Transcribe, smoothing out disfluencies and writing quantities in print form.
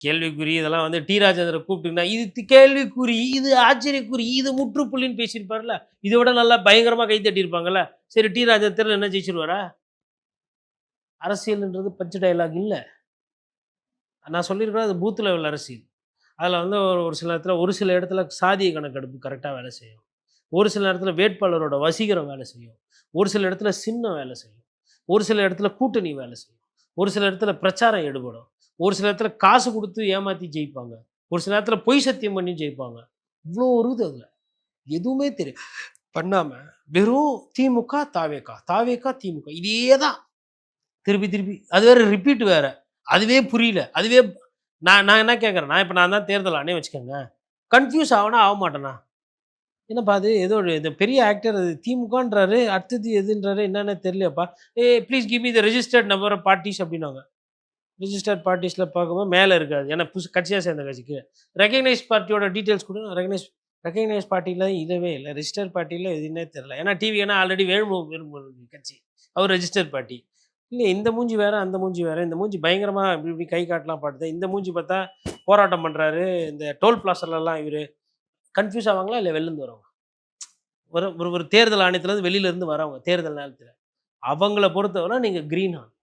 கேள்விக்குறி இதெல்லாம் வந்து டி ராஜேந்திர கூப்பிட்டுங்கன்னா இது கேள்விக்குறி, இது ஆச்சரியக்குறி, இது முற்றுப்புள்ளின்னு பேசியிருப்பார்ல. இதை விட நல்லா பயங்கரமா கை தட்டியிருப்பாங்கல்ல. சரி டி ராஜேந்தர் என்ன ஜெயிச்சிருவாரா? அரசியல்ன்றது பஞ்ச் டயலாக் இல்ல. நான் சொல்லியிருக்கிறேன் அது பூத் லெவல் அரசியல். அதில வந்து ஒரு சில இடத்துல ஒரு சில இடத்துல சாதிய கணக்கெடுப்பு கரெக்ட்டா வேலை செய்யும். ஒரு சில இடத்துல வேட்பாளரோட வசீகரம் வேலை செய்யும். ஒரு சில இடத்துல சின்னம் வேலை செய்யும். ஒரு சில இடத்துல கூட்டணி வேலை செய்யும். ஒரு சில இடத்துல பிரச்சாரம் எடுபடும். ஒரு சில இடத்துல காசு குடுத்து ஏமாத்தி ஜெயிப்பாங்க. ஒரு சில நேரத்துல பொய் சத்தியம் பண்ணி ஜெயிப்பாங்க. இவ்ளோ இருக்குது அதுல. எதுவுமே பண்ணாம வெறும் திமுக, தாவேகா, தாவேகா, திமுக இதே தான். திருப்பி திருப்பி. அது வேற ரிப்பீட் வேற. அதுவே புரியல. அதுவே நான் நான் என்ன கேட்கிறேன், நான் தான் தேர்தல் ஆணையம் வச்சுக்கோங்க. கன்ஃப்யூஸ் ஆவனா, ஆக மாட்டேனா? என்னப்பா அது ஏதோ இது பெரிய ஆக்டர் அது திமுகன்றாரு, அடுத்தது எதுன்றாரு என்னன்னே தெரியலையேப்பா. Please give me the registered number of parties அப்படின்னாங்க. ரிஜிஸ்டர்ட் பார்ட்டீஸ்ல பார்க்கும்போது மேல இருக்காது. ஏன்னா கட்சியா சேர்ந்த கட்சிக்கு. ரெகக்னைஸ்ட் பார்ட்டியோட டீட்டெயில்ஸ் குடுங்க. ரெகக்னைஸ்ட் பார்ட்டில இல்லவே இல்ல. ரிஜிஸ்டர்ட் பார்ட்டில எதுன்னே தெரியல. ஏன்னா டிவினா ஆல்ரெடி வேல்முருகன் கட்சி. அவர் ரெஜிஸ்டர்ட் பார்ட்டி. இல்ல இந்த மூஞ்சி வேற, அந்த மூஞ்சி வேற. இந்த மூஞ்சி பயங்கரமா இப்படி இப்படி கை காட்டலாம் பாடுது. இந்த மூஞ்சி பார்த்தா போராட்டம் பண்றாரு. இந்த டோல் பிளாசாலலாம் இவரு கன்ஃப்யூஸ் ஆவாங்களா? இல்ல வெளில இருந்து வரவங்க? ஒரு ஒரு ஒரு தேர்தல் ஆணையத்திலருந்து வெளியில இருந்து வரவங்க, தேர்தல் நேரத்தில. அவங்கள பொறுத்தவரை நீங்க கிரீன் ஹார்ன்.